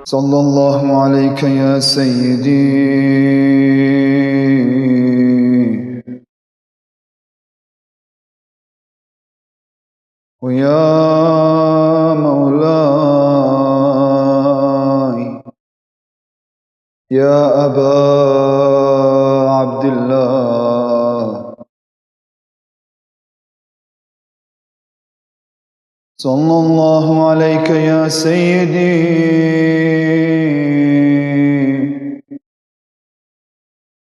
صلى الله عليك يا سيدي ويا مولاي يا أبا عبد الله صلى الله عليك يا سيدي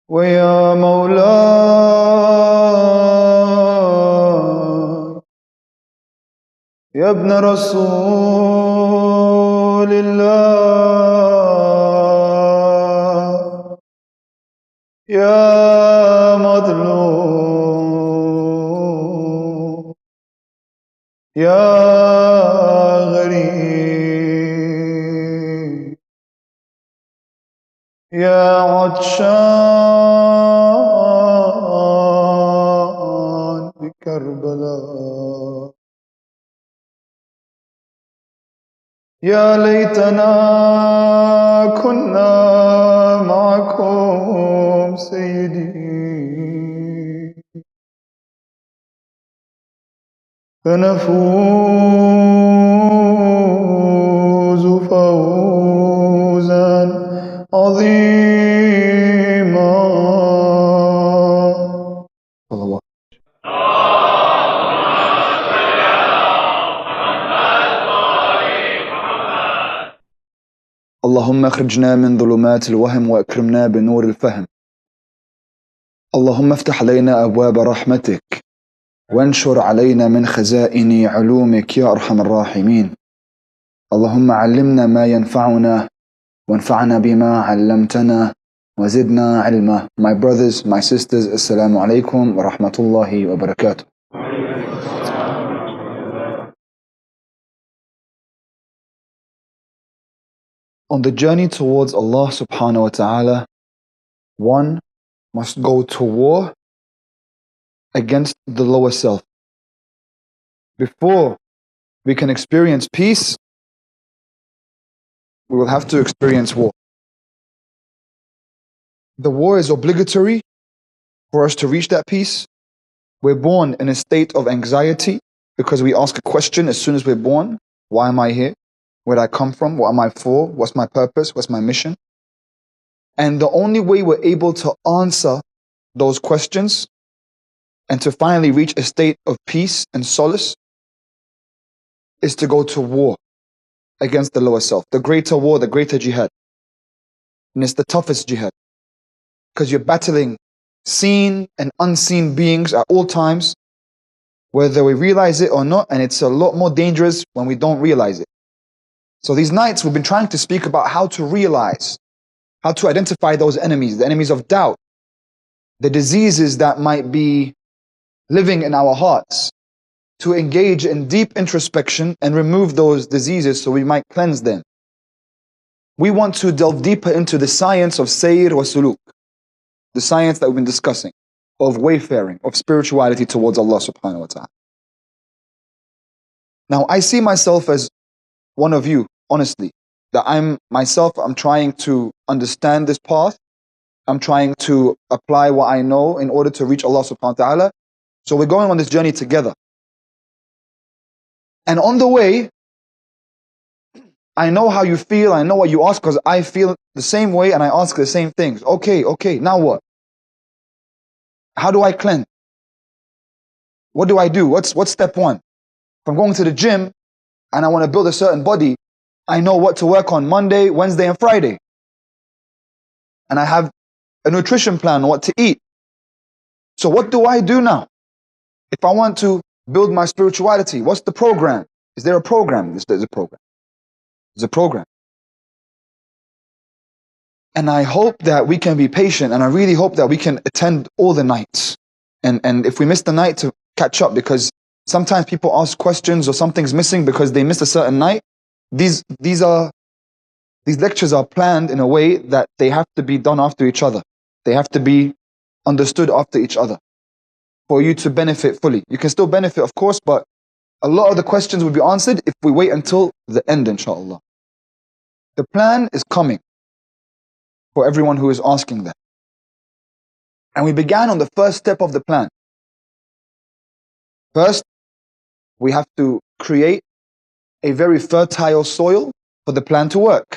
ويا مولاي يا ابن رسول الله يا مظلوم يا غريب يا عطشان بكربلاء يا ليتنا كنا معكم سيدي فنفوز فوزا عظيما. صلى الله اللهم اخرجنا من ظلمات الوهم واكرمنا بنور الفهم. اللهم افتح علينا ابواب رحمتك وانشر علينا من خزائن علومك يا ارحم الراحمين. اللهم علمنا ما ينفعنا وانفعنا بما علمتنا وزدنا علما. My brothers, my sisters, assalamu alaikum wa rahmatullahi wa barakatuh. On the journey towards Allah subhanahu wa ta'ala, one must go to war against the lower self. Before we can experience peace, we will have to experience war. The war is obligatory for us to reach that peace. We're born in a state of anxiety because we ask a question as soon as we're born. Why am I here? Where did I come from? What am I for? What's my purpose? What's my mission? And the only way we're able to answer those questions and to finally reach a state of peace and solace is to go to war against the lower self. The greater war, the greater jihad. And it's the toughest jihad. Because you're battling seen and unseen beings at all times, whether we realize it or not, and it's a lot more dangerous when we don't realize it. So these nights we've been trying to speak about how to realize, how to identify those enemies, the enemies of doubt, the diseases that might be living in our hearts, to engage in deep introspection and remove those diseases so we might cleanse them. We want to delve deeper into the science of sayr wa suluk, the science that we've been discussing, of wayfaring, of spirituality towards Allah subhanahu wa ta'ala. Now I see myself as one of you, honestly, that I'm trying to understand this path. I'm trying to apply what I know in order to reach Allah subhanahu wa ta'ala. So we're going on this journey together. And on the way, I know how you feel, I know what you ask, because I feel the same way and I ask the same things. Okay, now what? How do I cleanse? What do I do? What's step one? If I'm going to the gym and I want to build a certain body, I know what to work on Monday, Wednesday, and Friday. And I have a nutrition plan on what to eat. So what do I do now? If I want to build my spirituality, what's the program? Is there a program? There's a program. There's a program. And I hope that we can be patient, and I really hope that we can attend all the nights. And if we miss the night, to catch up, because sometimes people ask questions or something's missing because they missed a certain night. These lectures are planned in a way that they have to be done after each other. They have to be understood after each other for you to benefit fully. You can still benefit, of course, but a lot of the questions will be answered if we wait until the end, inshallah. The plan is coming for everyone who is asking that. And we began on the first step of the plan. First, we have to create a very fertile soil for the plan to work.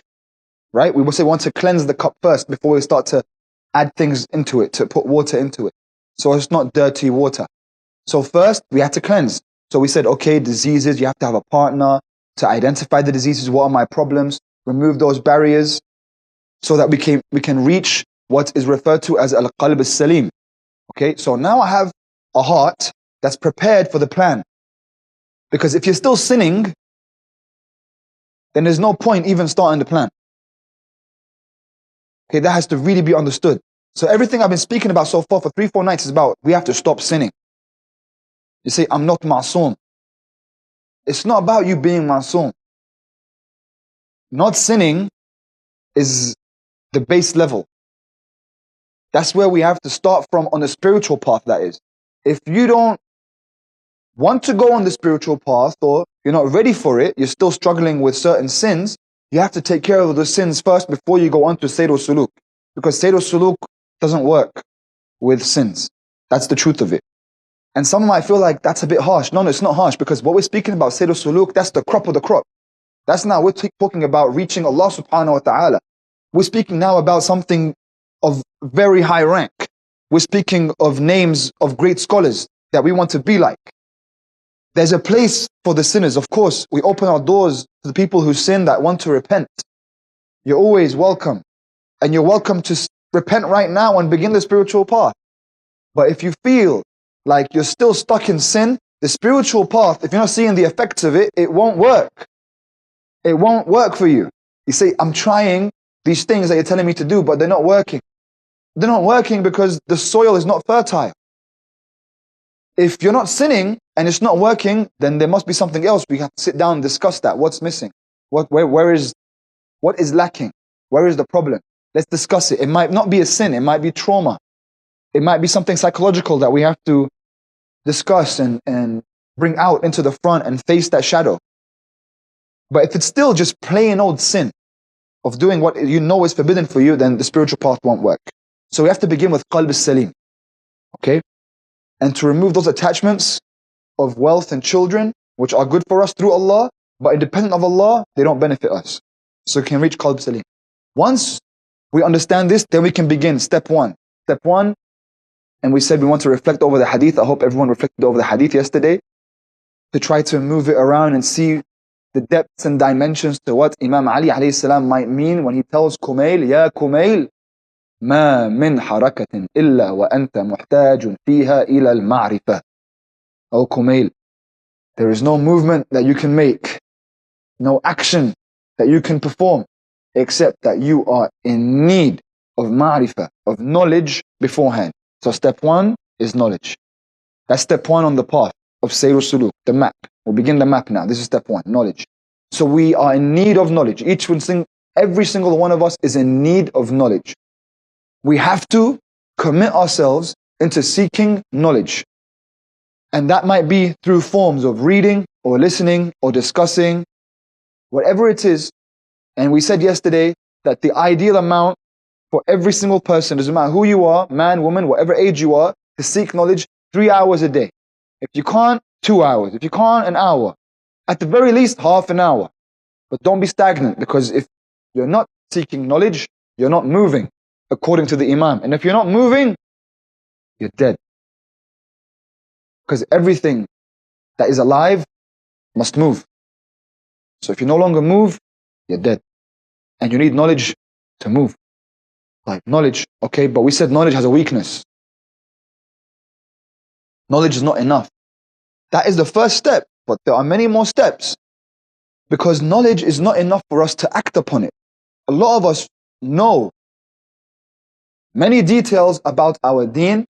Right? We will say we want to cleanse the cup first before we start to add things into it, to put water into it. So it's not dirty water. So first, we had to cleanse. So we said, okay, diseases, you have to have a partner to identify the diseases. What are my problems? Remove those barriers so that we can reach what is referred to as al-qalb al-salim. Okay, so now I have a heart that's prepared for the plan. Because if you're still sinning, then there's no point even starting the plan. Okay, that has to really be understood. So everything I've been speaking about so far for 3-4 nights is about we have to stop sinning. You say, I'm not ma'soom. It's not about you being ma'soom. Not sinning is the base level. That's where we have to start from on the spiritual path, that is. If you don't want to go on the spiritual path, or you're not ready for it, you're still struggling with certain sins, you have to take care of those sins first before you go on to Sayyid-Suluk. Because Sayyid-Suluk doesn't work with sins. That's the truth of it. And some might feel like that's a bit harsh. No, it's not harsh, because what we're speaking about, Sayyid-Suluk, that's the crop of the crop. That's now, we're talking about reaching Allah subhanahu wa ta'ala. We're speaking now about something of very high rank. We're speaking of names of great scholars that we want to be like. There's a place for the sinners. Of course, we open our doors to the people who sin that want to repent. You're always welcome. And you're welcome to repent right now and begin the spiritual path. But if you feel like you're still stuck in sin, the spiritual path, if you're not seeing the effects of it, it won't work. It won't work for you. You say, I'm trying these things that you're telling me to do, but they're not working. They're not working because the soil is not fertile. If you're not sinning and it's not working, then there must be something else. We have to sit down and discuss that. What's missing? What is lacking? Where is the problem? Let's discuss it. It might not be a sin. It might be trauma. It might be something psychological that we have to discuss and bring out into the front and face that shadow. But if it's still just plain old sin of doing what you know is forbidden for you, then the spiritual path won't work. So we have to begin with qalb al-salim. Okay? And to remove those attachments of wealth and children, which are good for us through Allah, but independent of Allah, they don't benefit us. So we can reach qalb salim. Once we understand this, then we can begin step one. Step one, and we said we want to reflect over the hadith. I hope everyone reflected over the hadith yesterday, to try to move it around and see the depths and dimensions to what Imam Ali alayhi salam might mean when he tells Kumail, Ya Kumail, ما من حركة إلا وأنت محتاج فيها إلى المعرفة. O Kumail, there is no movement that you can make, no action that you can perform, except that you are in need of ma'rifah, of knowledge beforehand. So step one is knowledge. That's step one on the path of Sayyid-Suluk, the map. We'll begin the map now. This is step one, knowledge. So we are in need of knowledge. Every single one of us is in need of knowledge. We have to commit ourselves into seeking knowledge. And that might be through forms of reading or listening or discussing, whatever it is. And we said yesterday that the ideal amount for every single person, doesn't matter who you are, man, woman, whatever age you are, to seek knowledge, 3 hours a day. If you can't, 2 hours. If you can't, an hour. At the very least, half an hour. But don't be stagnant, because if you're not seeking knowledge, you're not moving according to the Imam. And if you're not moving, you're dead. Because everything that is alive must move. So if you no longer move, you're dead. And you need knowledge to move. Like knowledge, okay, but we said knowledge has a weakness. Knowledge is not enough. That is the first step, but there are many more steps. Because knowledge is not enough for us to act upon it. A lot of us know many details about our deen,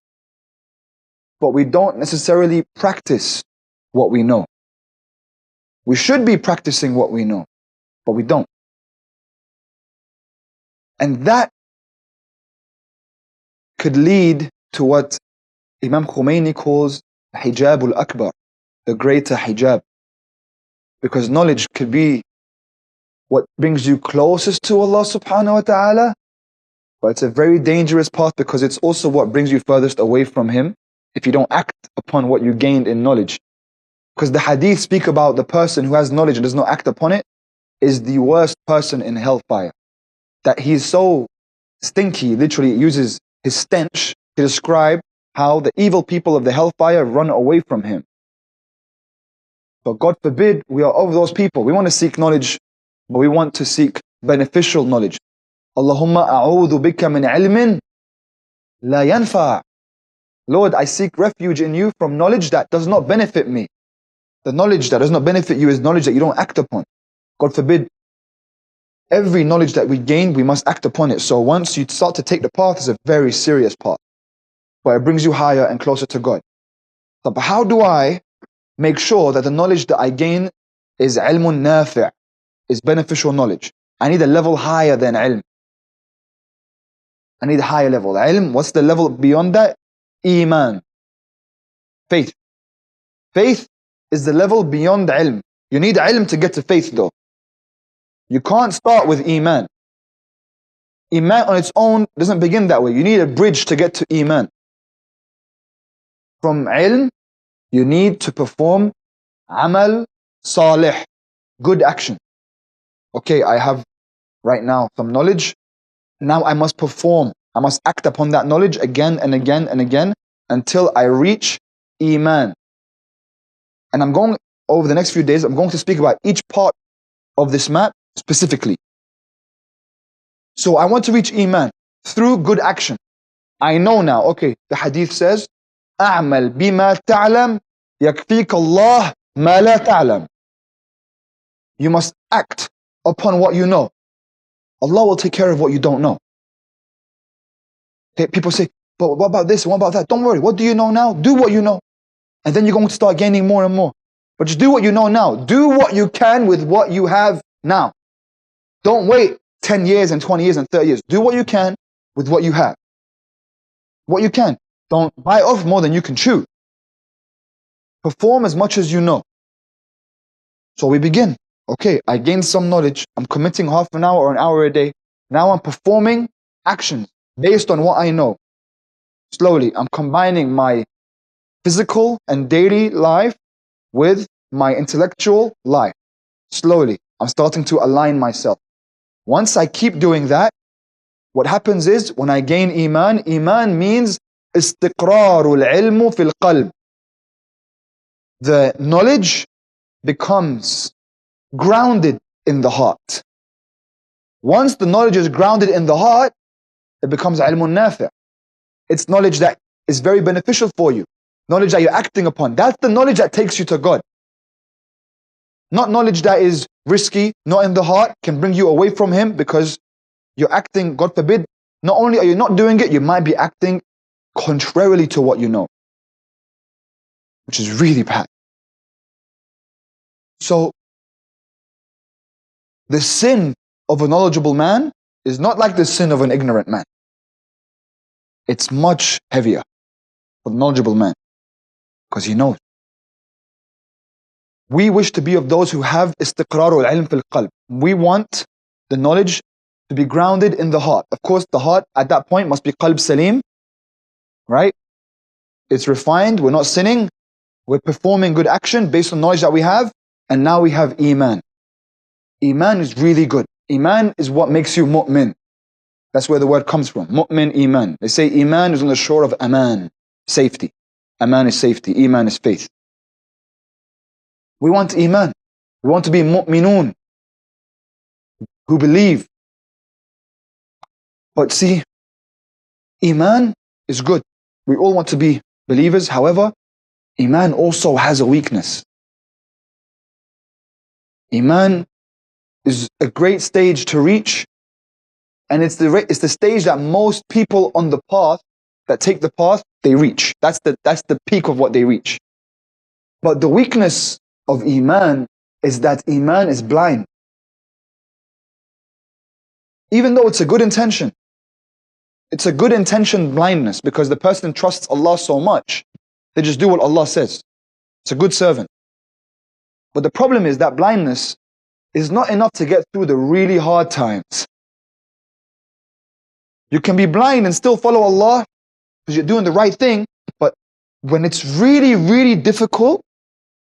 but we don't necessarily practice what we know. We should be practicing what we know, but we don't. And that could lead to what Imam Khomeini calls hijab al-akbar, the greater hijab. Because knowledge could be what brings you closest to Allah subhanahu wa ta'ala, but it's a very dangerous path because it's also what brings you furthest away from Him if you don't act upon what you gained in knowledge. Because the hadith speak about the person who has knowledge and does not act upon it is the worst person in hellfire. That he is so stinky, literally uses his stench to describe how the evil people of the hellfire run away from him. But God forbid we are of those people. We want to seek knowledge, but we want to seek beneficial knowledge. Allahumma a'udhu bika min ilmin la yanfa'. Lord, I seek refuge in you from knowledge that does not benefit me. The knowledge that does not benefit you is knowledge that you don't act upon. God forbid, every knowledge that we gain, we must act upon it. So once you start to take the path, it's a very serious path, but it brings you higher and closer to God. But how do I make sure that the knowledge that I gain is ilmun nafi', is beneficial knowledge? I need a level higher than ilm. I need a higher level. Ilm, what's the level beyond that? Iman. Faith. Faith is the level beyond ilm. You need ilm to get to faith though. You can't start with Iman. Iman on its own doesn't begin that way. You need a bridge to get to Iman. From ilm, you need to perform amal salih, good action. Okay, I have right now some knowledge. Now I must perform. I must act upon that knowledge again and again and again until I reach Iman. And I'm going, over the next few days, I'm going to speak about each part of this map specifically. So I want to reach Iman through good action. I know now, okay, the hadith says, أعمل بما تعلم يكفيك الله ما لا تعلم. You must act upon what you know. Allah will take care of what you don't know. Okay, people say, but what about this? What about that? Don't worry. What do you know now? Do what you know. And then you're going to start gaining more and more. But just do what you know now. Do what you can with what you have now. Don't wait 10 years and 20 years and 30 years. Do what you can with what you have. What you can. Don't bite off more than you can chew. Perform as much as you know. So we begin. Okay, I gained some knowledge. I'm committing half an hour or an hour a day. Now I'm performing actions based on what I know. Slowly, I'm combining my physical and daily life with my intellectual life. Slowly, I'm starting to align myself. Once I keep doing that, what happens is, when I gain Iman, Iman means istiqrarul ilmu fil qalb. The knowledge becomes grounded in the heart. Once the knowledge is grounded in the heart, it becomes ilmun nafi'. It's knowledge that is very beneficial for you. Knowledge that you're acting upon. That's the knowledge that takes you to God. Not knowledge that is risky, not in the heart, can bring you away from Him because you're acting, God forbid, not only are you not doing it, you might be acting contrarily to what you know, which is really bad. So, the sin of a knowledgeable man is not like the sin of an ignorant man. It's much heavier for the knowledgeable man because he knows. We wish to be of those who have istiqrar al-ilm fil qalb. We want the knowledge to be grounded in the heart. Of course, the heart at that point must be qalb salim, right? It's refined, we're not sinning, we're performing good action based on knowledge that we have, and now we have Iman. Iman is really good. Iman is what makes you mu'min. That's where the word comes from. Mu'min, Iman. They say Iman is on the shore of Aman, safety. Aman is safety, Iman is faith. We want Iman. We want to be mu'minun, who believe. But see, Iman is good. We all want to be believers. However, Iman also has a weakness. Iman is a great stage to reach, and it's the stage that most people on the path, that take the path, they reach. That's the peak of what they reach. But the weakness of Iman is that Iman is blind. Even though it's a good intention, it's a good intention blindness, because the person trusts Allah so much, they just do what Allah says. It's a good servant. But the problem is that blindness is not enough to get through the really hard times. You can be blind and still follow Allah because you're doing the right thing, but when it's really, really difficult,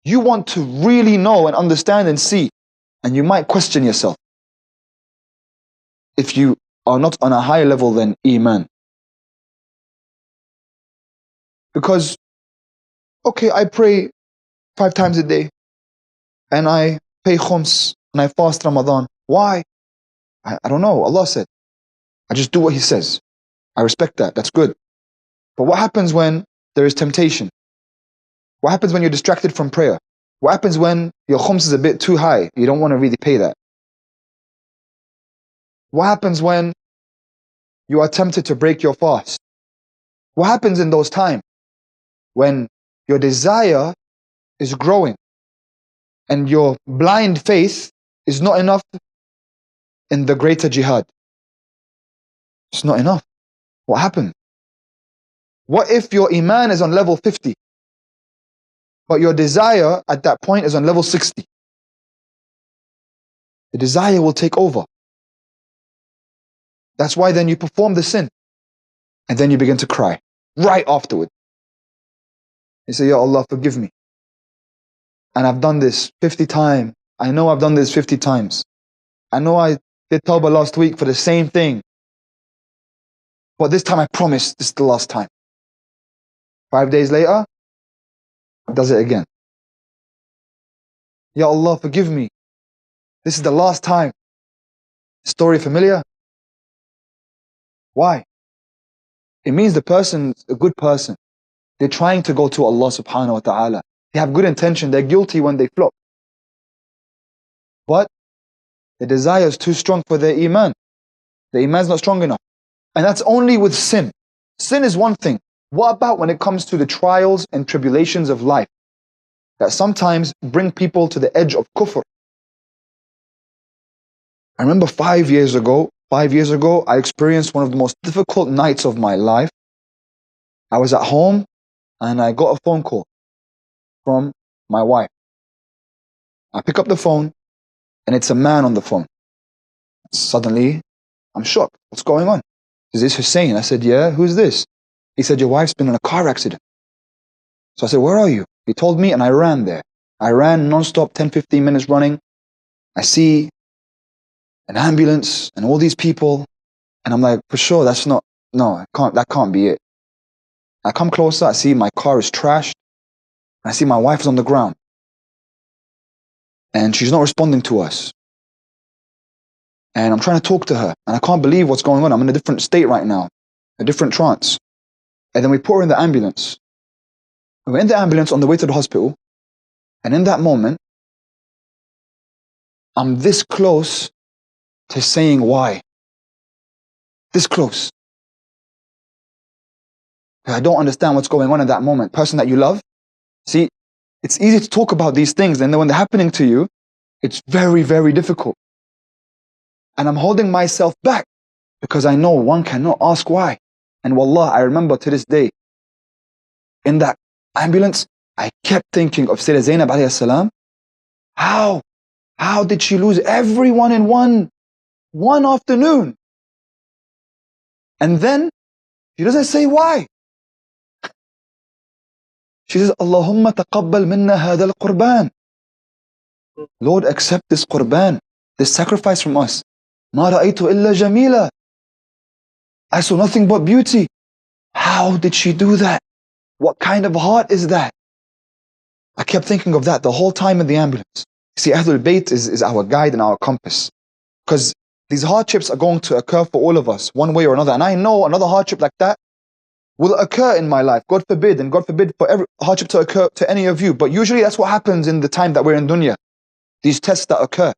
you want to really know and understand and see, and you might question yourself if you are not on a higher level than Iman. Because, okay, I pray 5 times a day, and I pay khums, and I fast Ramadan. Why? I don't know. Allah said. I just do what He says. I respect that. That's good. But what happens when there is temptation? What happens when you're distracted from prayer? What happens when your khums is a bit too high? You don't want to really pay that. What happens when you are tempted to break your fast? What happens in those times when your desire is growing and your blind faith is not enough in the greater jihad? It's not enough. What happened? What if your Iman is on level 50, but your desire at that point is on level 60? The desire will take over. That's why then you perform the sin, and then you begin to cry right afterward. You say, Ya Allah, forgive me. And I've done this 50 times. I know I've done this 50 times. I know I did tawbah last week for the same thing. But this time I promise this is the last time. 5 days later, does it again. Ya Allah, forgive me. This is the last time. Story familiar? Why? It means the person's a good person. They're trying to go to Allah subhanahu wa ta'ala. They have good intention. They're guilty when they flop. But the desire is too strong for their Iman. The Iman is not strong enough. And that's only with sin. Sin is one thing. What about when it comes to the trials and tribulations of life that sometimes bring people to the edge of kufr? I remember 5 years ago, I experienced one of the most difficult nights of my life. I was at home and I got a phone call from my wife. I pick up the phone and it's a man on the phone. Suddenly, I'm shocked. What's going on? Is this Hussein? I said, yeah, who's this? He said, your wife's been in a car accident. So I said, where are you? He told me and I ran there. I ran non-stop, 10, 15 minutes running. I see an ambulance and all these people. And I'm like, for sure, that's not, no, that can't be it. I come closer, I see my car is trashed. I see my wife is on the ground. And she's not responding to us. And I'm trying to talk to her. And I can't believe what's going on. I'm in a different state right now. A different trance. And then we put her in the ambulance. We're in the ambulance on the way to the hospital. And in that moment, I'm this close to saying why. This close. I don't understand what's going on in that moment. Person that you love. See, it's easy to talk about these things. And then when they're happening to you, it's very, very difficult. And I'm holding myself back because I know one cannot ask why. And wallah, I remember to this day, in that ambulance, I kept thinking of Sayyidah Zainab alayhi salam. How did she lose everyone in one afternoon? And then she doesn't say why. She says, Allahumma taqabbal minna hadha al-qurban. Lord, accept this qurban, this sacrifice from us. Ma ra'aytu illa jamila. I saw nothing but beauty. How did she do that? What kind of heart is that? I kept thinking of that the whole time in the ambulance. See, Ahlul Bayt is our guide and our compass. Because these hardships are going to occur for all of us, one way or another. And I know another hardship like that will occur in my life. God forbid, and God forbid for every hardship to occur to any of you. But usually that's what happens in the time that we're in dunya. These tests that occur.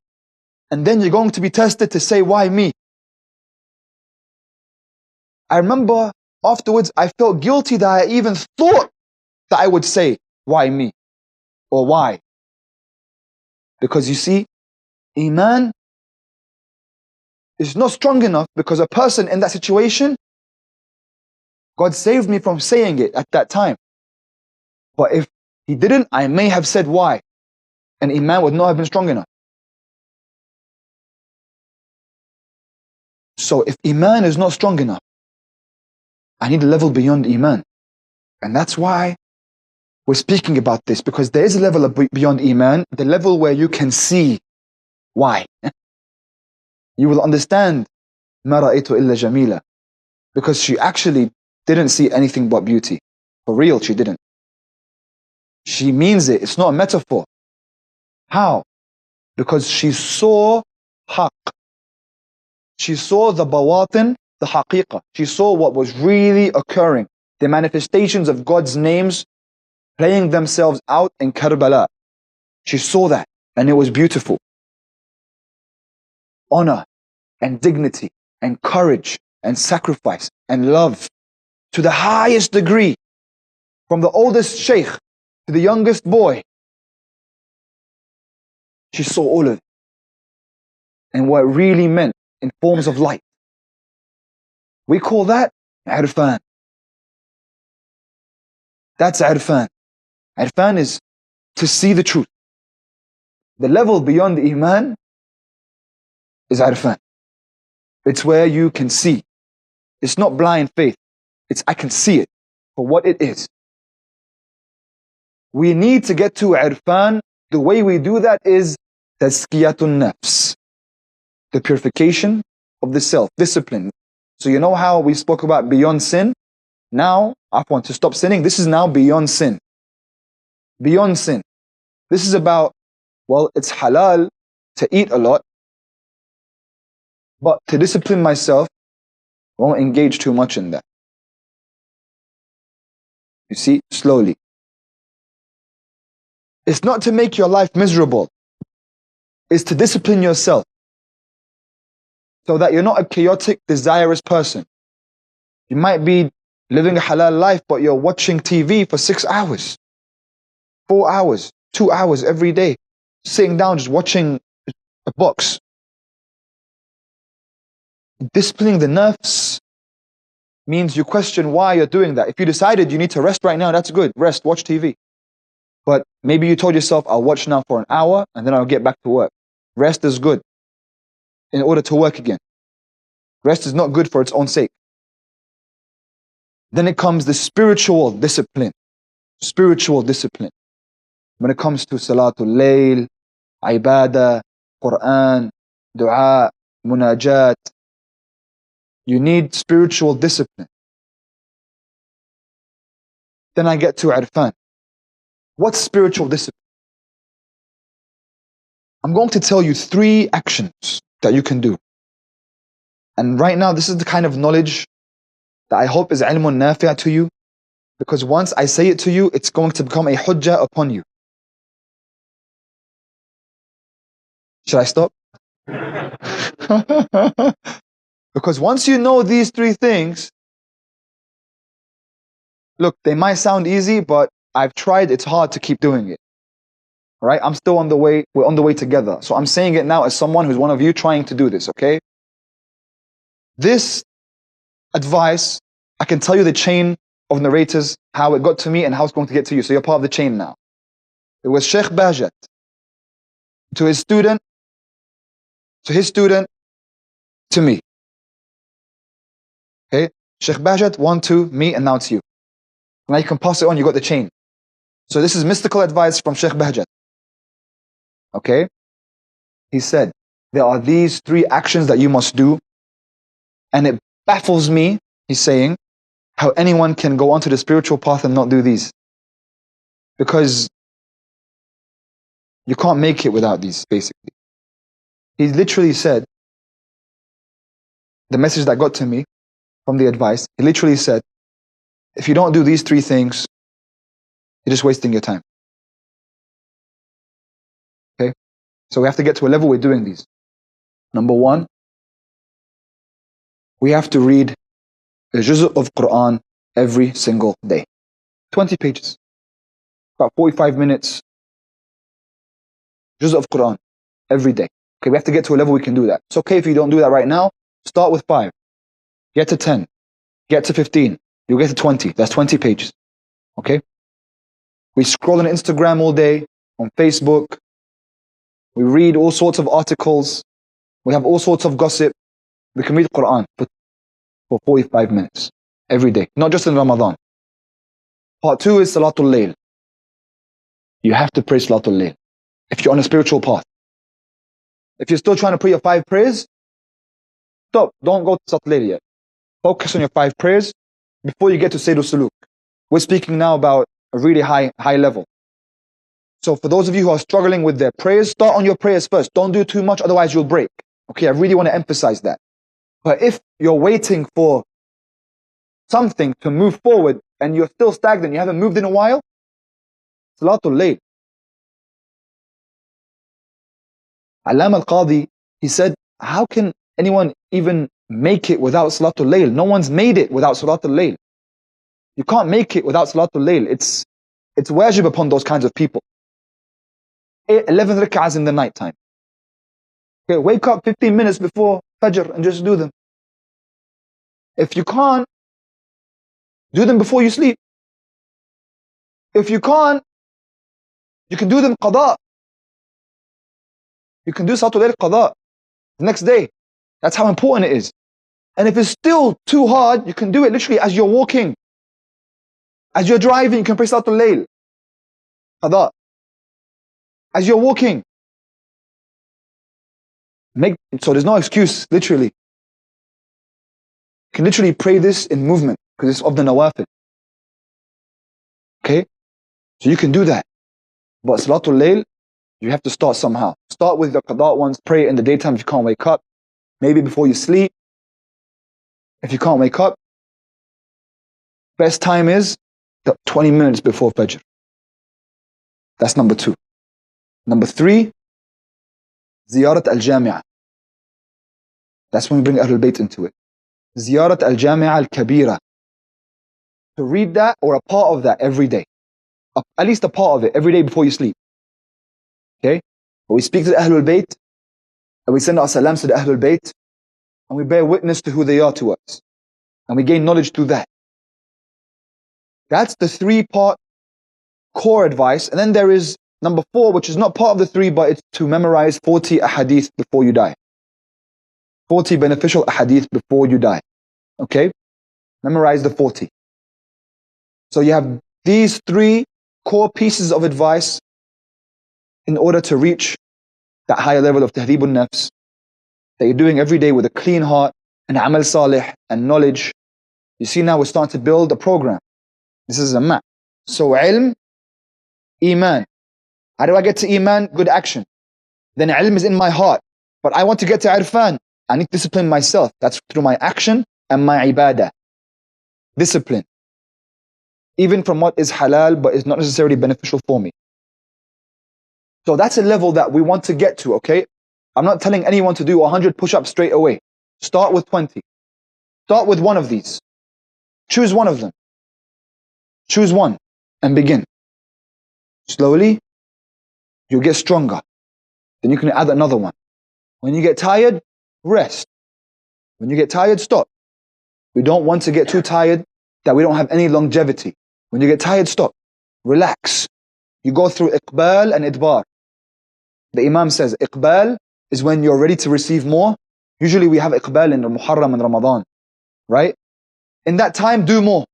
And then you're going to be tested to say, why me? I remember afterwards, I felt guilty that I even thought that I would say, why me? Or why? Because you see, Iman is not strong enough because a person in that situation, God saved me from saying it at that time. But if He didn't, I may have said why. And Iman would not have been strong enough. So if Iman is not strong enough, I need a level beyond Iman. And that's why we're speaking about this, because there is a level of beyond Iman, the level where you can see why. You will understand ما رأيت إلا جميلة, because she actually didn't see anything but beauty. For real, she didn't. She means it. It's not a metaphor. How? Because she saw haqq. She saw the bawatin, the haqiqah. She saw what was really occurring. The manifestations of God's names playing themselves out in Karbala. She saw that, and it was beautiful. Honor and dignity and courage and sacrifice and love to the highest degree, from the oldest sheikh to the youngest boy. She saw all of it and what it really meant in forms of light. We call that irfan. That's irfan. Irfan is to see the truth. The level beyond the iman is irfan. It's where you can see. It's not blind faith. It's I can see it for what it is. We need to get to irfan. The way we do that is tazkiyatun nafs, the purification of the self, discipline. So you know how we spoke about beyond sin? Now, to stop sinning, this is now beyond sin. Beyond sin. This is about, well, it's halal to eat a lot, but to discipline myself, I won't engage too much in that. You see, slowly. It's not to make your life miserable. It's to discipline yourself so that you're not a chaotic, desirous person. You might be living a halal life, but you're watching TV for 6 hours, 4 hours, 2 hours every day, sitting down just watching a box. Disciplining the nafs means you question why you're doing that. If you decided you need to rest right now, that's good. Rest, watch TV. But maybe you told yourself, I'll watch now for an hour and then I'll get back to work. Rest is good in order to work again. Rest is not good for its own sake. Then it comes the spiritual discipline. Spiritual discipline. When it comes to Salatul Layl, Ibadah, Quran, Dua, Munajat, you need spiritual discipline. Then I get to Irfan. What's spiritual discipline? I'm going to tell you 3 actions that you can do. And right now, this is the kind of knowledge that I hope is ilmun nafi'ah to you, because once I say it to you, it's going to become a hujjah upon you. Should I stop? Because once you know these 3 things, look, they might sound easy, but I've tried, it's hard to keep doing it. All right, I'm still on the way, we're on the way together. So I'm saying it now as someone who's one of you trying to do this, okay? This advice, I can tell you the chain of narrators, how it got to me and how it's going to get to you. So you're part of the chain now. It was Sheikh Bahjat to his student, to me. Okay? Sheikh Bahjat, 1, 2, me, and now it's you. Now you can pass it on, you got the chain. So this is mystical advice from Sheikh Bahjat. Okay? He said, there are these 3 actions that you must do, and it baffles me, he's saying, how anyone can go onto the spiritual path and not do these. Because you can't make it without these, basically. He literally said, the message that got to me from the advice, he literally said, if you don't do these 3 things, you're just wasting your time. Okay? So we have to get to a level we're doing these. Number 1, we have to read a juz' of Quran every single day. 20 pages. About 45 minutes. Juz' of Quran every day. Okay, we have to get to a level we can do that. It's okay if you don't do that right now. Start with 5. Get to 10. Get to 15. You'll get to 20. That's 20 pages. Okay? We scroll on Instagram all day, on Facebook. We read all sorts of articles. We have all sorts of gossip. We can read Quran for 45 minutes every day, not just in Ramadan. Part 2 is Salatul Layl. You have to pray Salatul Layl if you're on a spiritual path. If you're still trying to pray your 5 prayers, stop. Don't go to Salatul Layl yet. Focus on your 5 prayers before you get to Sayyidul Suluk. We're speaking now about a really high level. So for those of you who are struggling with their prayers, start on your prayers first. Don't do too much, otherwise you'll break. Okay, I really want to emphasize that. But if you're waiting for something to move forward and you're still stagnant, you haven't moved in a while, Salatul Layl. Allama al-Qadi, he said, how can anyone even make it without Salatul Layl? No one's made it without Salatul Layl. You can't make it without Salatul Layl. It's wajib upon those kinds of people. 11 rak'ahs in the night time. Okay, wake up 15 minutes before Fajr and just do them. If you can't, do them before you sleep. If you can't, you can do them qada. You can do Salatul Layl qada the next day. That's how important it is. And if it's still too hard, you can do it literally as you're walking. As you're driving, you can pray Salatul Layl qada. As you're walking. So there's no excuse, literally. You can literally pray this in movement because it's of the nawafil. Okay? So you can do that. But Salatul Layl, you have to start somehow. Start with the qada ones, pray in the daytime if you can't wake up. Maybe before you sleep. If you can't wake up, best time is 20 minutes before Fajr. That's number 2. Number 3, Ziyarat al-Jami'ah. That's when we bring Ahlul Bayt into it. Ziyarat al-Jami'ah al-Kabira. To read that or a part of that every day. At least a part of it every day before you sleep. Okay? But we speak to the Ahlul Bayt and we send our salams to the Ahlul Bayt and we bear witness to who they are to us. And we gain knowledge through that. That's the 3-part core advice. And then there is number 4, which is not part of the 3, but it's to memorize 40 ahadith before you die. 40 beneficial ahadith before you die. Okay? Memorize the 40. So you have these 3 core pieces of advice in order to reach that higher level of tahdhibun nafs that you're doing every day with a clean heart and amal salih and knowledge. You see, now we're starting to build a program. This is a map. So ilm, iman. How do I get to iman? Good action. Then ilm is in my heart. But I want to get to irfan. I need to discipline myself. That's through my action and my ibadah. Discipline. Even from what is halal but is not necessarily beneficial for me. So that's a level that we want to get to, okay? I'm not telling anyone to do 100 push-ups straight away. Start with 20. Start with one of these. Choose one of them. Choose one and begin. Slowly, you'll get stronger. Then you can add another one. When you get tired, rest. When you get tired, stop. We don't want to get too tired that we don't have any longevity. When you get tired, stop. Relax. You go through iqbal and idbar. The Imam says iqbal is when you're ready to receive more. Usually we have iqbal in Muharram and Ramadan, right? In that time, do more.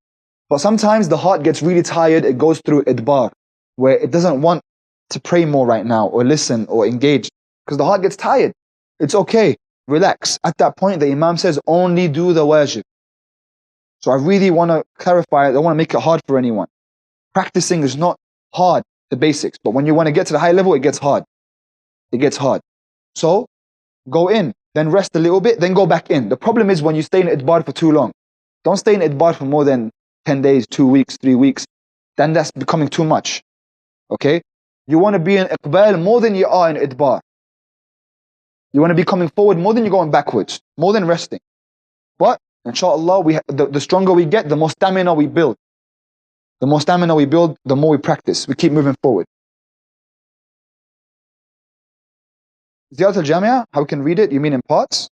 But sometimes the heart gets really tired. It goes through idbar, where it doesn't want to pray more right now or listen or engage because the heart gets tired. It's okay. Relax. At that point, the Imam says only do the wajib. So I really want to clarify, I don't want to make it hard for anyone. Practicing is not hard, the basics. But when you want to get to the high level, it gets hard. It gets hard. So go in, then rest a little bit, then go back in. The problem is when you stay in idbar for too long. Don't stay in idbar for more than 10 days, 2 weeks, 3 weeks. Then that's becoming too much. Okay? You want to be in iqbal more than you are in idbar. You want to be coming forward more than you're going backwards, more than resting. But inshallah, the stronger we get, the more stamina we build. The more stamina we build, the more we practice. We keep moving forward. Ziyarat al-Jami'ah, how we can read it? You mean in parts?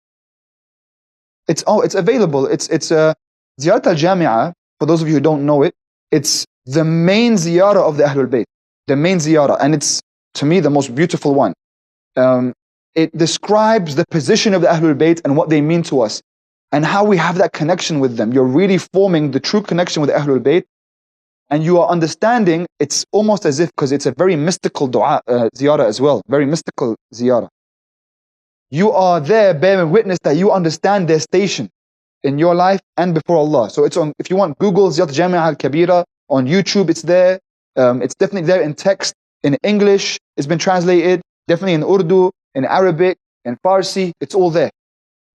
It's available. It's Ziyarat al-Jami'ah, for those of you who don't know it, it's the main ziyarah of the Ahlul Bayt. The main ziyarah. And it's, to me, the most beautiful one. It describes the position of the Ahlul Bayt and what they mean to us and how we have that connection with them. You're really forming the true connection with the Ahlul Bayt, and you are understanding. It's almost as if, because it's a very mystical ziyarah as well, very mystical ziyarah. You are there bearing witness that you understand their station in your life and before Allah. So it's on, if you want, Google Ziyarat Al-Jami'a Al-Kabira on YouTube, it's there. It's definitely there in text, in English, it's been translated, definitely in Urdu, in Arabic, in Farsi, it's all there.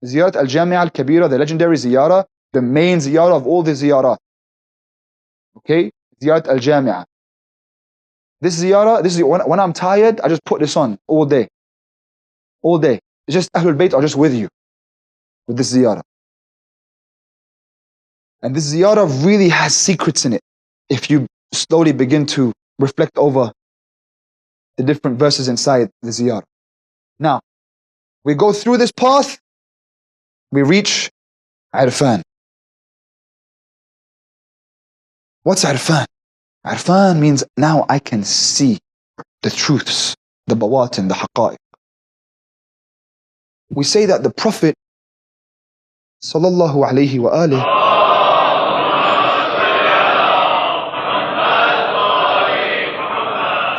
Ziyarat Al-Jami'a Al-Kabira, the legendary ziyarah, the main ziyarah of all the ziyarah. Okay? Ziyarat Al-Jami'a. This ziyarah, this is when I'm tired, I just put this on all day. All day. It's just Ahlul Bayt are just with you with this ziyarah. And this ziyarah really has secrets in it if you slowly begin to reflect over the different verses inside the ziyarah. Now, we go through this path, we reach Irfan. What's Irfan? Irfan means now I can see the truths, the bawatin, the haqa'iq. We say that the Prophet sallallahu alayhi wa alihi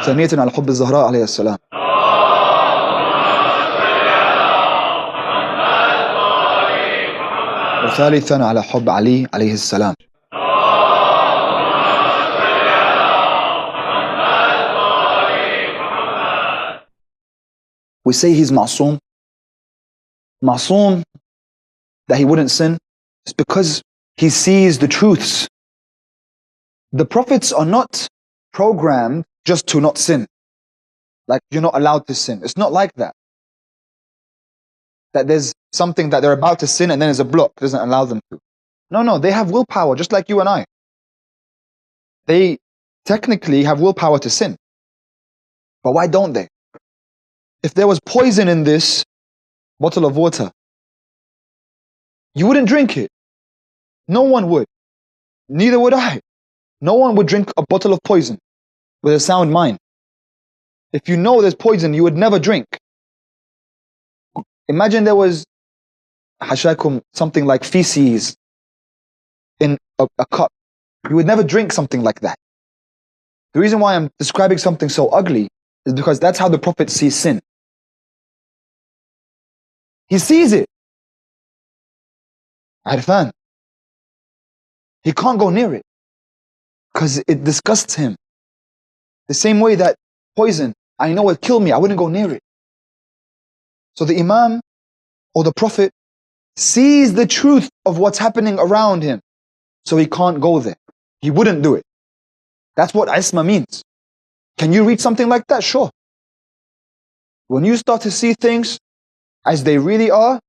ثانية على حب الزهراء عليه السلام. وثالثا على حب علي عليه السلام. We say he's ma'soom. Ma'soom, that he wouldn't sin, is because he sees the truths. The prophets are not programmed just to not sin. Like you're not allowed to sin. It's not like that. That there's something that they're about to sin and then there's a block, doesn't allow them to. No, they have willpower just like you and I. They technically have willpower to sin. But why don't they? If there was poison in this bottle of water, you wouldn't drink it. No one would. Neither would I. No one would drink a bottle of poison with a sound mind. If you know there's poison, you would never drink. Imagine there was, hashakum, something like feces in a cup. You would never drink something like that. The reason why I'm describing something so ugly is because that's how the Prophet sees sin. He sees it. Irfan. He can't go near it because it disgusts him. The same way that poison, I know it killed me, I wouldn't go near it. So the Imam or the Prophet sees the truth of what's happening around him, so he can't go there. He wouldn't do it. That's what isma means. Can you read something like that? Sure. When you start to see things as they really are,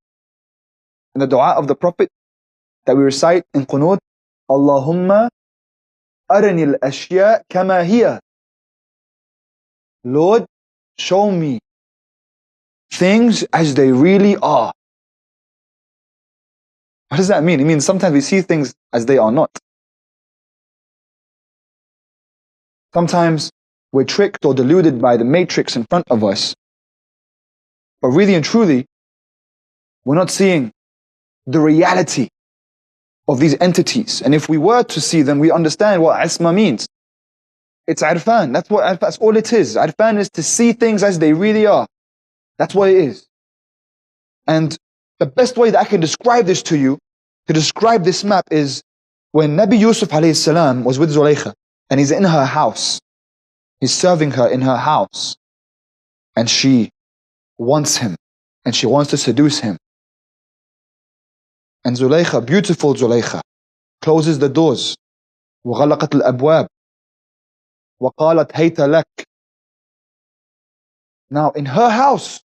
in the dua of the Prophet that we recite in Qunut, Allahumma arini al-ashya kama hiya. Lord, show me things as they really are. What does that mean? It means sometimes we see things as they are not. Sometimes we're tricked or deluded by the matrix in front of us. But really and truly, we're not seeing the reality of these entities. And if we were to see them, we understand what isma means. It's Irfan. That's all it is. Irfan is to see things as they really are. That's what it is. And the best way that I can describe this to you, to describe this map, is when Nabi Yusuf alayhi salam was with Zulaykha and he's in her house. He's serving her in her house. And she wants him. And she wants to seduce him. And Zulaykha, beautiful Zulaykha, closes the doors. وغلقت الأبواب. وقالت هيت لك. Now in her house,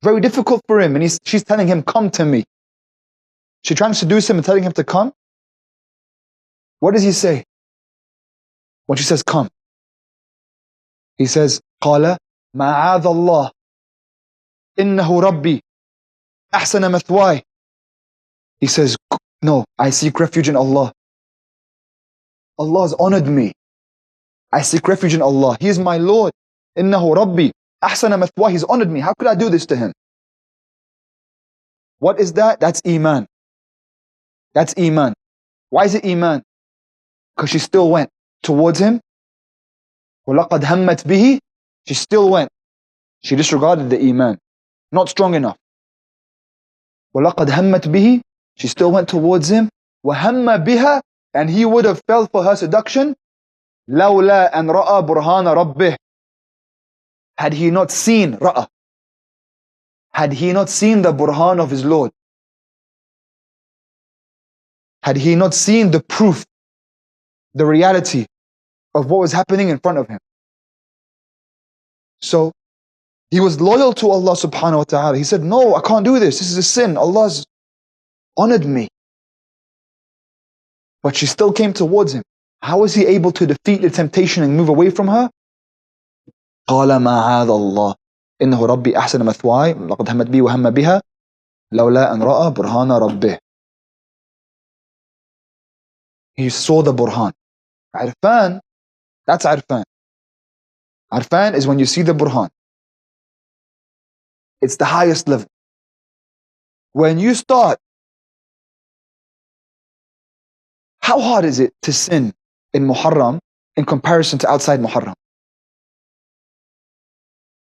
very difficult for him, and she's telling him, come to me. She's trying to seduce him and telling him to come. What does he say when she says come? He says, قال معاذ الله إنه ربي أحسن مثواي. He says, no, I seek refuge in Allah. Allah has honored me. I seek refuge in Allah. He is my Lord. إنه ربي أحسن مثواي. He's honored me. How could I do this to him? What is that? That's Iman. That's Iman. Why is it Iman? Because she still went towards him. وَلَقَدْ هَمَّتْ بِهِ. She still went. She disregarded the Iman. Not strong enough. وَلَقَدْ هَمَّتْ بِهِ. She still went towards him. وَهَمَّ بِهَا. And he would have fell for her seduction. لَوْلَا أَنْ رَأَى بُرْهَانَ رَبِّهِ. Had he not seen Ra'a. Had he not seen the burhan of his Lord. Had he not seen the proof, the reality of what was happening in front of him. So he was loyal to Allah subhanahu wa ta'ala. He said, no, I can't do this. This is a sin. Allah's honored me. But she still came towards him. How was he able to defeat the temptation and move away from her? قال معاذ الله إنه ربي أحسن مثواي لقد همت بي وهم بها لولا أن رأى برهان ربه. He saw the burhan. Arfan, that's Arfan. Arfan is when you see the burhan. It's the highest level. When you start, how hard is it to sin in Muharram in comparison to outside Muharram?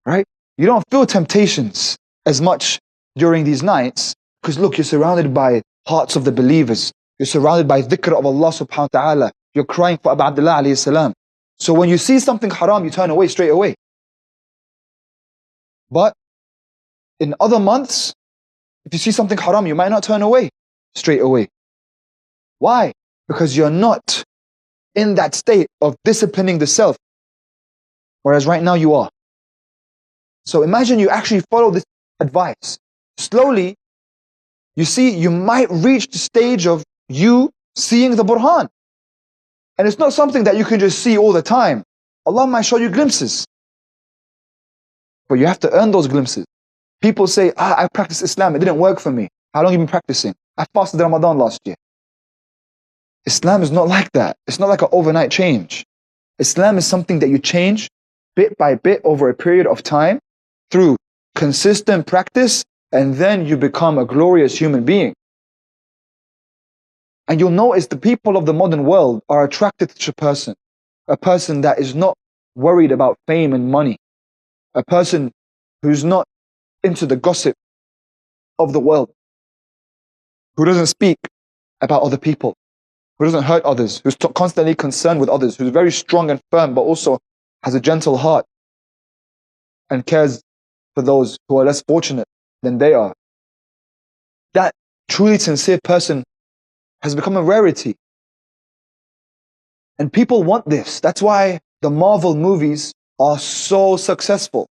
Right? You don't feel temptations as much during these nights because look, you're surrounded by hearts of the believers. You're surrounded by dhikr of Allah subhanahu wa ta'ala. You're crying for Abu Abdullah alayhi salam. So when you see something haram, you turn away straight away. But in other months, if you see something haram, you might not turn away straight away. Why? Because you're not in that state of disciplining the self. Whereas right now you are. So imagine you actually follow this advice. Slowly, you see, you might reach the stage of you seeing the burhan. And it's not something that you can just see all the time. Allah might show you glimpses. But you have to earn those glimpses. People say, I practiced Islam, it didn't work for me. How long have you been practicing? I fasted Ramadan last year. Islam is not like that. It's not like an overnight change. Islam is something that you change bit by bit over a period of time through consistent practice, and then you become a glorious human being. And you'll notice the people of the modern world are attracted to a person that is not worried about fame and money, a person who's not into the gossip of the world, who doesn't speak about other people, who doesn't hurt others, who's constantly concerned with others, who's very strong and firm, but also has a gentle heart and cares for those who are less fortunate than they are. That truly sincere person has become a rarity. And people want this. That's why the Marvel movies are so successful.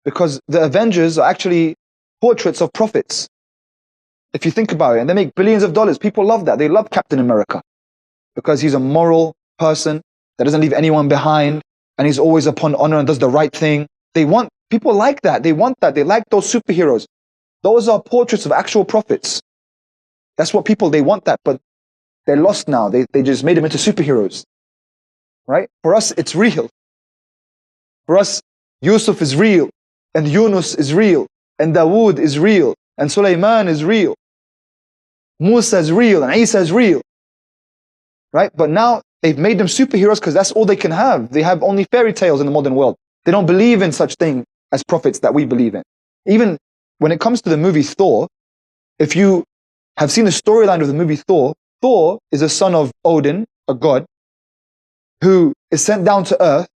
Because the Avengers are actually portraits of prophets. If you think about it, and they make billions of dollars. People love that. They love Captain America. Because he's a moral person that doesn't leave anyone behind. And he's always upon honor and does the right thing. People like that. They want that. They like those superheroes. Those are portraits of actual prophets. That's what they want that. But they're lost now. They just made them into superheroes. Right? For us, it's real. For us, Yusuf is real. And Yunus is real. And Dawood is real. And Sulaiman is real. Musa is real. And Isa is real. Right? But now they've made them superheroes because that's all they can have. They have only fairy tales in the modern world. They don't believe in such thing as prophets that we believe in. Even when it comes to the movie Thor, if you have seen the storyline of the movie Thor, Thor is a son of Odin, a god, who is sent down to earth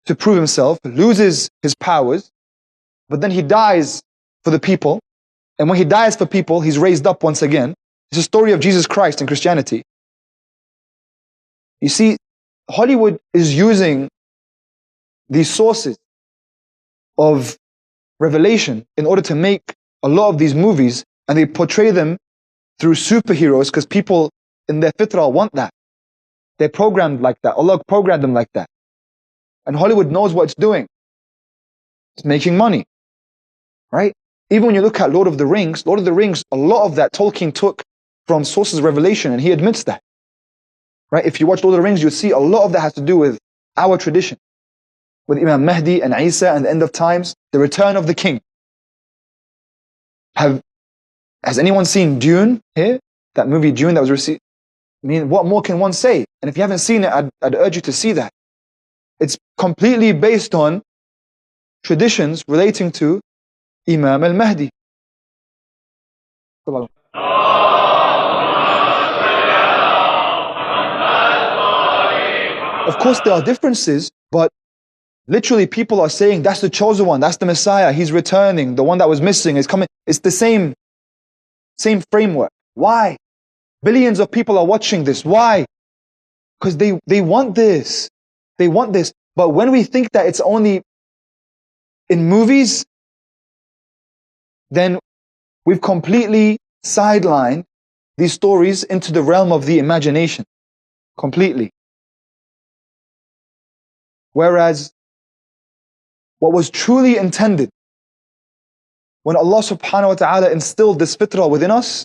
to prove himself, loses his powers, but then he dies for the people. And when he dies for people, he's raised up once again. It's a story of Jesus Christ in Christianity. You see, Hollywood is using these sources of revelation in order to make a lot of these movies, and they portray them through superheroes because people in their fitrah want that. They're programmed like that. Allah programmed them like that. And Hollywood knows what it's doing. It's making money. Right? Even when you look at Lord of the Rings, a lot of that Tolkien took from sources of revelation, and he admits that. Right? If you watch Lord of the Rings, you'll see a lot of that has to do with our tradition. With Imam Mahdi and Isa and the end of times, the return of the king. Have Has anyone seen Dune here? That movie Dune that was received? I mean, what more can one say? And if you haven't seen it, I'd urge you to see that. It's completely based on traditions relating to Imam al-Mahdi. Of course, there are differences, but literally people are saying that's the chosen one, that's the Messiah, he's returning, the one that was missing is coming. It's the same framework. Why? Billions of people are watching this. Why? Because they want this. They want this. But when we think that it's only in movies, then we've completely sidelined these stories into the realm of the imagination. Completely. Whereas what was truly intended when Allah subhanahu wa ta'ala instilled this fitrah within us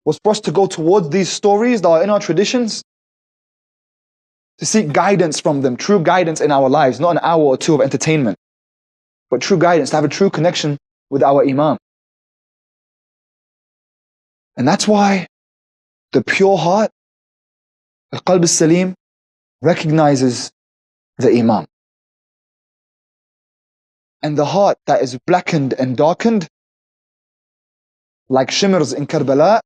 was for us to go towards these stories that are in our traditions, to seek guidance from them, true guidance in our lives, not an hour or two of entertainment, but true guidance, to have a true connection with our Imam. And that's why the pure heart, al-qalb al-salim, recognizes the Imam. And the heart that is blackened and darkened, like shimmers in Karbala,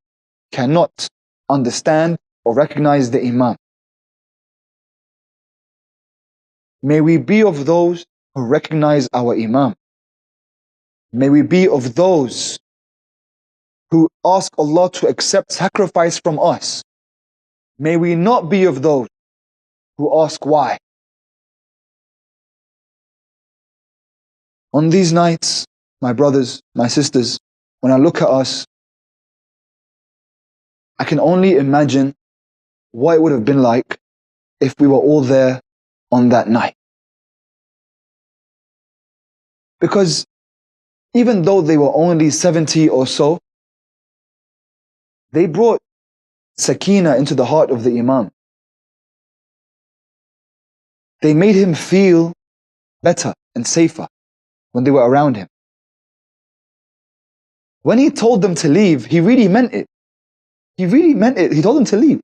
cannot understand or recognize the Imam. May we be of those who recognize our Imam. May we be of those who ask Allah to accept sacrifice from us. May we not be of those who ask why. On these nights, my brothers, my sisters, when I look at us, I can only imagine what it would have been like if we were all there on that night. Because even though they were only 70 or so, they brought sakina into the heart of the Imam. They made him feel better and safer when they were around him. When he told them to leave, he really meant it. He really meant it. He told them to leave.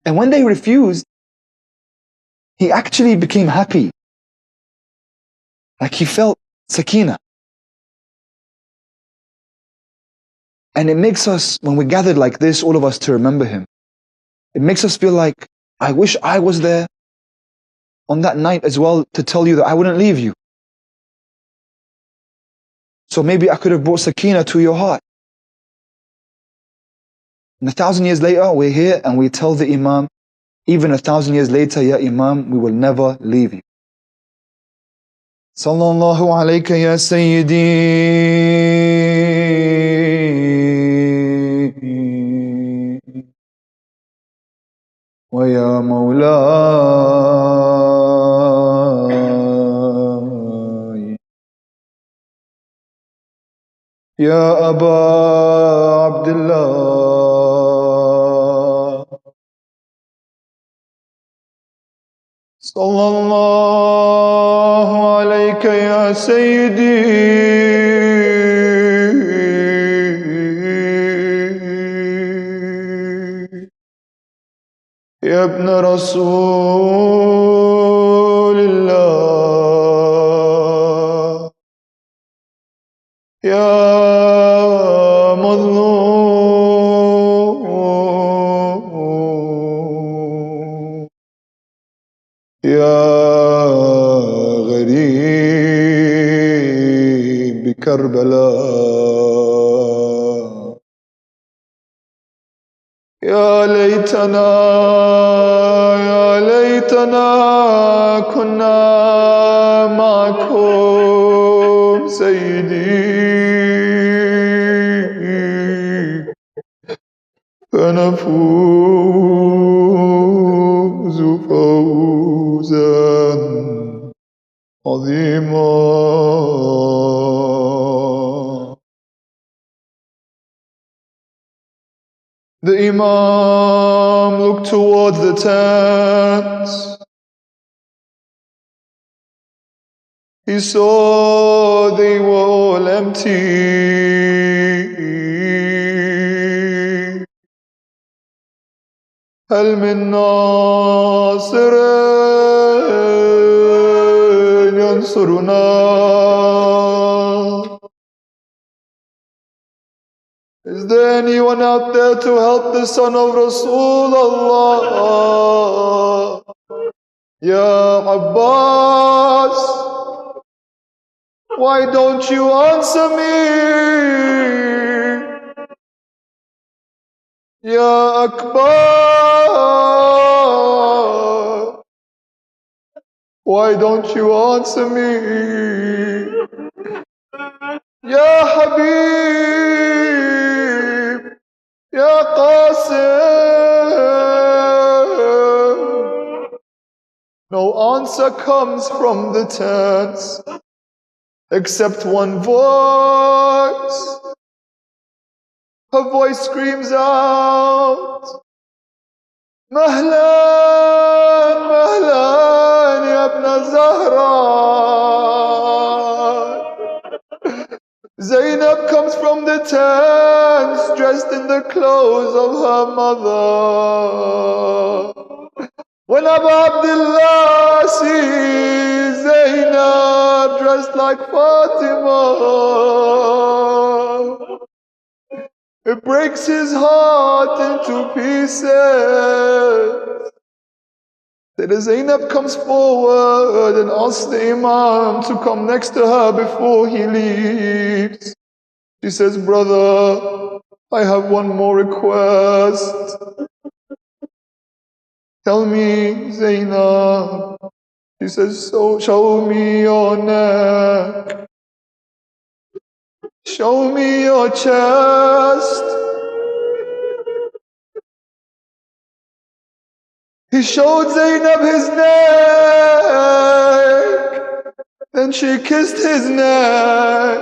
And when they refused, he actually became happy. Like he felt sakina. And it makes us, when we gathered like this, all of us to remember him, it makes us feel like, I wish I was there on that night as well to tell you that I wouldn't leave you. So maybe I could have brought sakina to your heart. And 1,000 years later, we're here and we tell the Imam, even 1,000 years later, Ya Imam, we will never leave you. Sallallahu alayka ya Sayyidi. ويا مولاي يا أبا عبد الله صلى الله عليك يا سيدي يا ابن رسول الله يا مظلوم يا غريب بكربلاء يا ليتنا كنا معكم سيدي فنفوز فوزا عظيما. The Imam looked towards the tents. He saw they were all empty. هل من ناصر ينصرنا? Is there anyone out there to help the son of Rasulullah? Ya Abbas, why don't you answer me? Ya Akbar, why don't you answer me? Ya Habib, Ya Qasim. No answer comes from the tents except one voice. Her voice screams out, Mahlan, Mahlan, ya ibn Zahra. Zainab comes from the tents dressed in the clothes of her mother. When Abu Abdullah sees Zainab dressed like Fatima, it breaks his heart into pieces. Then Zainab comes forward and asks the Imam to come next to her before he leaves. She says, brother, I have one more request. Tell me, Zainab. She says, so show me your neck. Show me your chest. He showed Zainab his neck. Then she kissed his neck.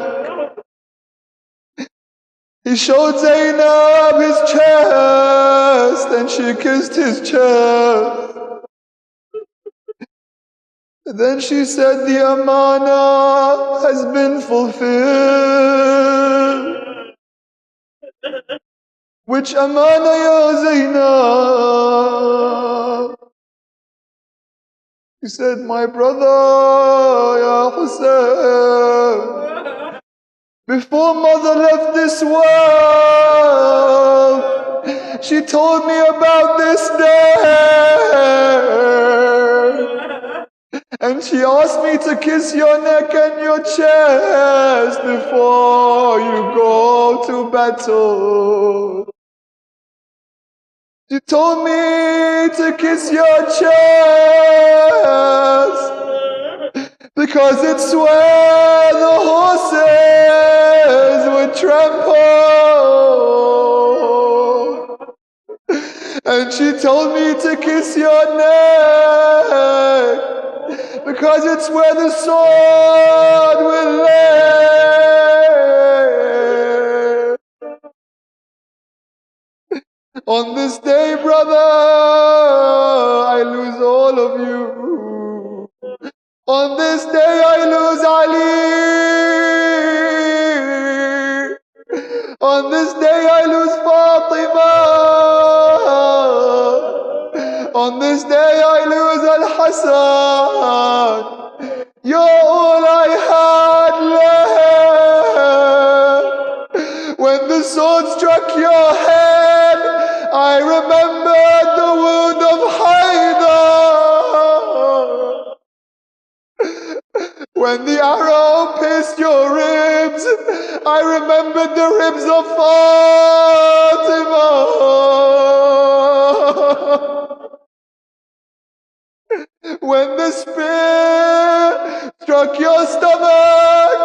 He showed Zainab his chest. And she kissed his chest. Then she said, the amana has been fulfilled. Which amana, ya Zainab? He said, my brother, ya Husain, before mother left this world, she told me about this day. And she asked me to kiss your neck and your chest before you go to battle. She told me to kiss your chest because it's where the horses would trample. And she told me to kiss your neck because it's where the sword will lay. On this day, brother, I lose all of you. On this day, I lose Ali. On this day, I lose Fatima. On this day, I lose Al-Hassan. You're all I had left. When the sword struck your head, I remembered the wound of Haidar. When the arrow pierced your ribs, I remembered the ribs of Fatima. When the spear struck your stomach,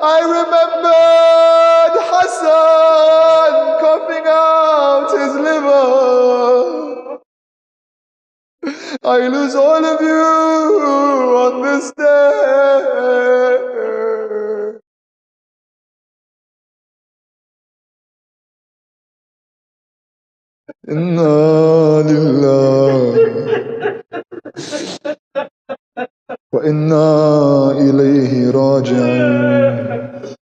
I remembered Hassan coughing out his liver. I lose all of you on this day. Inna lillahi wa inna ilayhi raji'un.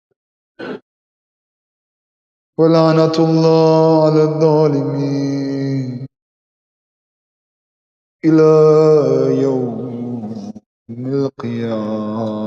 Wa la'natullah ala al-zalimin. إلى يوم القيامة.